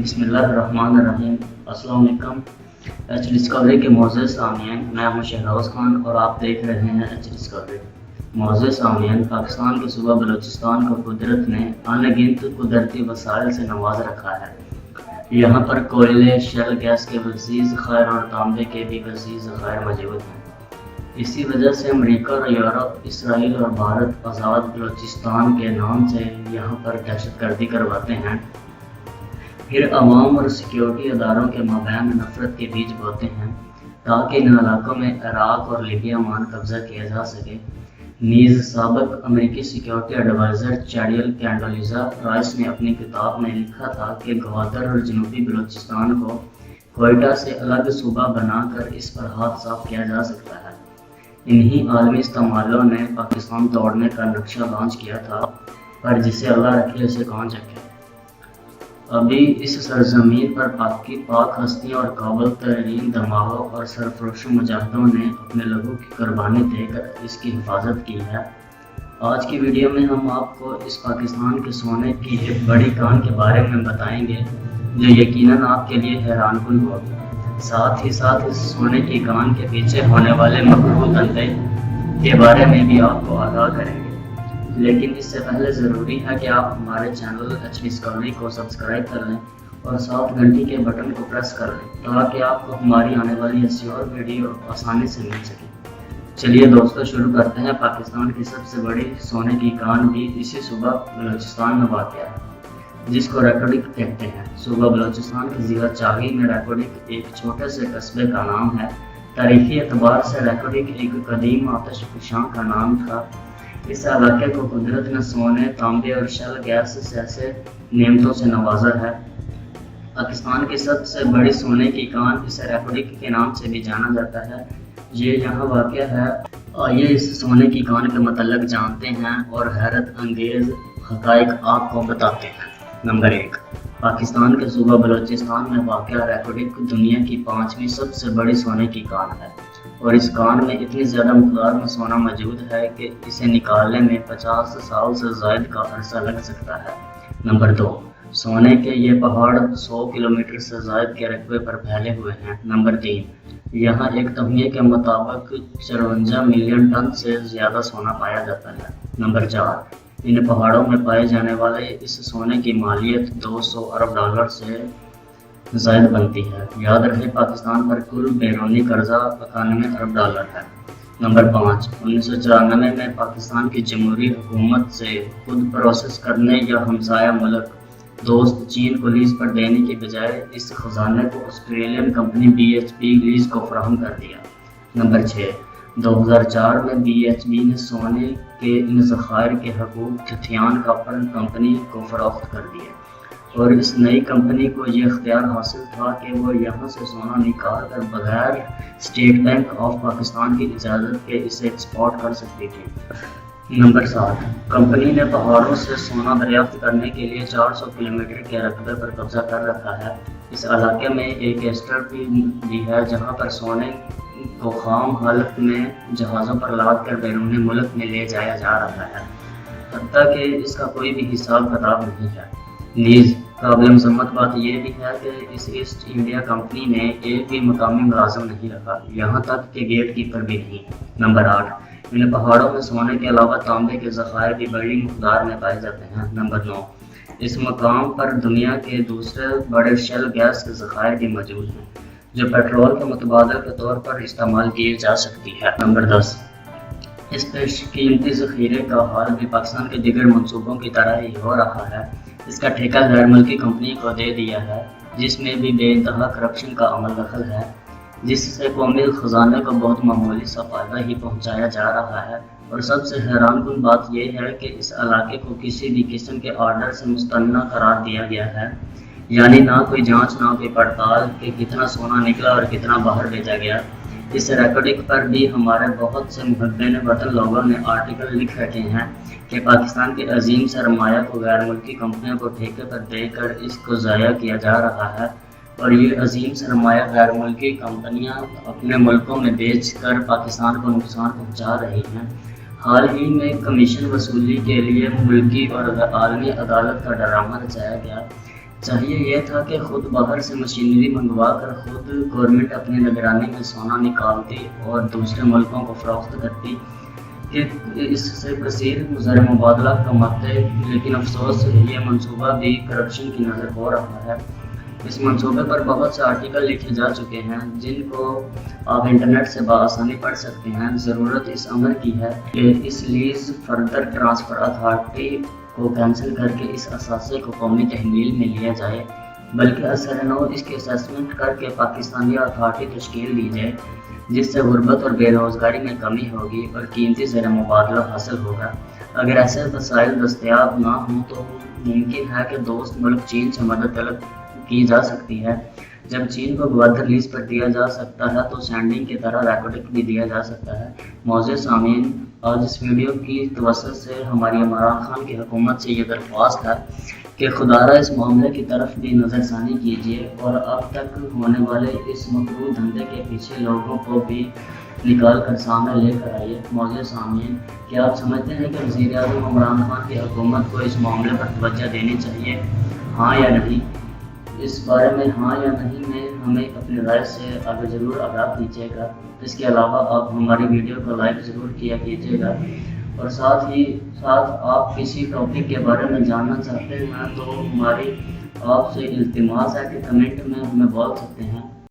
بسم اللہ الرحمن الرحیم۔ السلام علیکم۔ ایچ ڈسکوری کے معزز سامعین، میں ہوں شہروز خان اور آپ دیکھ رہے ہیں ایچ ڈسکوری۔ معزز سامعین، پاکستان کے صوبہ بلوچستان کو قدرت نے ان گنت قدرتی وسائل سے نواز رکھا ہے۔ یہاں پر کوئلے، شیل گیس کے وسیع ذخائر اور تانبے کے بھی وسیع ذخائر موجود ہیں۔ اسی وجہ سے امریکہ اور یورپ، اسرائیل اور بھارت آزاد بلوچستان کے نام سے یہاں پر دہشت گردی کرواتے ہیں، پھر عوام اور سیکیورٹی اداروں کے مابین نفرت کے بیج بوتے ہیں تاکہ ان علاقوں میں عراق اور لیبیا مان قبضہ کیا جا سکے۔ نیز سابق امریکی سیکیورٹی ایڈوائزر چیڈیل کینڈولیزا رائس نے اپنی کتاب میں لکھا تھا کہ گوادر اور جنوبی بلوچستان کو کوئٹہ سے الگ صوبہ بنا کر اس پر ہاتھ صاف کیا جا سکتا ہے۔ انہی عالمی استعمالوں نے پاکستان توڑنے کا نقشہ لانچ کیا تھا، پر جسے اللہ رکھے اسے کون چکے۔ ابھی اس سرزمین پر پاک ہستیوں اور قابل ترین دماغوں اور سرفروش مجاہدوں نے اپنے لوگوں کی قربانی دے کر اس کی حفاظت کی ہے۔ آج کی ویڈیو میں ہم آپ کو اس پاکستان کے سونے کی ایک بڑی کان کے بارے میں بتائیں گے جو یقیناً آپ کے لیے حیران کن ہوگی۔ ساتھ ہی ساتھ اس سونے کی کان کے پیچھے ہونے والے مکروہ دھندے کے بارے میں بھی آپ کو آگاہ کریں گے۔ لیکن اس سے پہلے ضروری ہے کہ آپ ہمارے چینل ایچ ڈسکوری کو سبسکرائب کر لیں اور ساتھ گھنٹی کے بٹن کو پریس کر لیں تاکہ آپ کو ہماری آنے والی ایسی اور ویڈیو آسانی سے مل سکے۔ چلیے دوستو، شروع کرتے ہیں۔ پاکستان کی سب سے بڑی سونے کی کان بھی اسی صوبہ بلوچستان میں واقع ہے، جس کو ریکوڈک کہتے ہیں۔ صوبہ بلوچستان کے ضلع چاغی میں ریکوڈک ایک چھوٹے سے قصبے کا نام ہے۔ تاریخی اعتبار سے ریکوڈک ایک قدیم آتش فشاں کا نام تھا۔ اس علاقے کو قدرت نے سونے، تانبے اور شیل گیس جیسے نعمتوں سے نوازا ہے۔ پاکستان کی سب سے بڑی سونے کی کان اسے ریکوڈک کے نام سے بھی جانا جاتا ہے۔ یہ یہاں واقع ہے۔ آئیے اس سونے کی کان کے متعلق جانتے ہیں اور حیرت انگیز حقائق آپ کو بتاتے ہیں۔ نمبر 1، پاکستان کے صوبہ بلوچستان میں واقع ریکوڈک دنیا کی 5ویں سب سے بڑی سونے کی کان ہے، اور اس کان میں اتنی زیادہ مقدار میں سونا موجود ہے کہ اسے نکالنے میں 50 سال سے زائد کا عرصہ لگ سکتا ہے۔ نمبر 2، سونے کے یہ پہاڑ 100 کلومیٹر سے زائد کے رقبے پر پھیلے ہوئے ہیں۔ نمبر 3، یہاں ایک تخمینہ کے مطابق 54 ملین ٹن سے زیادہ سونا پایا جاتا ہے۔ نمبر 4، ان پہاڑوں میں پائے جانے والے اس سونے کی مالیت 200 ارب ڈالر سے زائد بنتی ہے۔ یاد رہے پاکستان پر کل بیرونی قرضہ 91 ارب ڈالر ہے۔ نمبر 5، 1994 میں پاکستان کی جمہوری حکومت سے خود پروسیس کرنے یا ہمسایہ ملک دوست چین کو لیز پر دینے کی بجائے اس خزانے کو آسٹریلین کمپنی BHP لیز کو فراہم کر دیا۔ نمبر 6، 2004 میں BHP نے سونے کے ان ذخائر کے حقوق تھیتھیان کاپر کمپنی کو فروخت کر دیے، اور اس نئی کمپنی کو یہ اختیار حاصل تھا کہ وہ یہاں سے سونا نکال کر بغیر اسٹیٹ بینک آف پاکستان کی اجازت کے اسے ایکسپورٹ کر سکتی تھی۔ نمبر 7، کمپنی نے پہاڑوں سے سونا دریافت کرنے کے لیے 400 کلومیٹر کے رقبے پر قبضہ کر رکھا ہے۔ اس علاقے میں ایک ایسٹر بھی ہے جہاں پر سونے کو خام حالت میں جہازوں پر لاد کر بیرون ملک میں لے جایا جا رہا ہے، حتیٰ کہ اس کا کوئی بھی حساب کتاب نہیں ہے۔ نیز قابل مذمت بات یہ بھی ہے کہ اس ایسٹ انڈیا کمپنی نے ایک بھی مقامی ملازم نہیں رکھا، یہاں تک کہ گیٹ کیپر بھی نہیں۔ نمبر 8، ان پہاڑوں میں سونے کے علاوہ تانبے کے ذخائر بھی بڑی مقدار میں پائے جاتے ہیں۔ نمبر 9، اس مقام پر دنیا کے دوسرے بڑے شیل گیس کے ذخائر بھی موجود ہیں جو پیٹرول کے متبادل کے طور پر استعمال کیے جا سکتی ہے۔ نمبر 10، اس پیش قیمتی ذخیرے کا حال بھی پاکستان کے دیگر منصوبوں کی طرح ہی ہو رہا ہے۔ اس کا ٹھیکہ غیر ملکی کمپنی کو دے دیا ہے، جس میں بھی بے انتہا کرپشن کا عمل دخل ہے، جس سے قومی خزانے کو بہت معمولی سا فائدہ ہی پہنچایا جا رہا ہے۔ اور سب سے حیران کن بات یہ ہے کہ اس علاقے کو کسی بھی قسم کے آرڈر سے مستثنی قرار دیا گیا ہے، یعنی نہ کوئی جانچ نہ کوئی پڑتال کہ کتنا سونا نکلا اور کتنا باہر بھیجا گیا۔ اس ریکارڈنگ پر بھی ہمارے بہت سے محبین وطن لوگوں نے آرٹیکل لکھ رکھے ہیں کہ پاکستان کے عظیم سرمایہ کو غیر ملکی کمپنیوں کو ٹھیکے پر دے کر اس کو ضائع کیا جا رہا ہے، اور یہ عظیم سرمایہ غیر ملکی کمپنیاں اپنے ملکوں میں بیچ کر پاکستان کو نقصان پہنچا رہی ہیں۔ حال ہی میں کمیشن وصولی کے لیے ملکی اور عالمی عدالت کا ڈرامہ رچایا گیا، چاہیے یہ تھا کہ خود باہر سے مشینری منگوا کر خود گورنمنٹ اپنی نگرانی میں سونا نکالتی اور دوسرے ملکوں کو فروخت کرتی کہ اس سے کثیر زر مبادلہ کماتے، لیکن افسوس یہ منصوبہ بھی کرپشن کی نظر ہو رہا ہے۔ اس منصوبے پر بہت سے آرٹیکل لکھے جا چکے ہیں جن کو آپ انٹرنیٹ سے بآسانی پڑھ سکتے ہیں۔ ضرورت اس امر کی ہے کہ اس لیز فردر ٹرانسفر اتھارٹی کو کینسل کر کے اس اثاثے کو قومی تحمیل میں لیا جائے، بلکہ اثر نو اس کی اسیسمنٹ کر کے پاکستانی اتھارٹی تشکیل دی جائے، جس سے غربت اور بے روزگاری میں کمی ہوگی اور قیمتی زر مبادلہ حاصل ہوگا۔ اگر ایسے وسائل دستیاب نہ ہوں تو ممکن ہے کہ دوست ملک چین سے مدد طلب کی جا سکتی ہے۔ جب چین کو گوادر لیز پر دیا جا سکتا ہے تو سینڈنگ کی طرح ریکارڈنگ بھی دیا جا سکتا ہے۔ معزز سامعین، آج اس ویڈیو کی توسط سے ہماری عمران خان کی حکومت سے یہ درخواست ہے کہ خدارہ اس معاملے کی طرف بھی نظر ثانی کیجیے اور اب تک ہونے والے اس مکروہ دھندے کے پیچھے لوگوں کو بھی نکال کر سامنے لے کر آئیے۔ معزز سامعین، کیا آپ سمجھتے ہیں کہ وزیر اعظم عمران خان کی حکومت کو اس معاملے پر توجہ دینی چاہیے، ہاں یا نہیں؟ اس بارے میں ہاں یا نہیں میں ہمیں اپنی رائے سے آگے ضرور آگاہ دیجیے گا۔ اس کے علاوہ آپ ہماری ویڈیو کو لائک ضرور کیا کیجیے گا، اور ساتھ آپ کسی ٹاپک کے بارے میں جاننا چاہتے ہیں تو ہماری آپ سے التماس ہے کہ کمنٹ میں ہمیں بول سکتے ہیں۔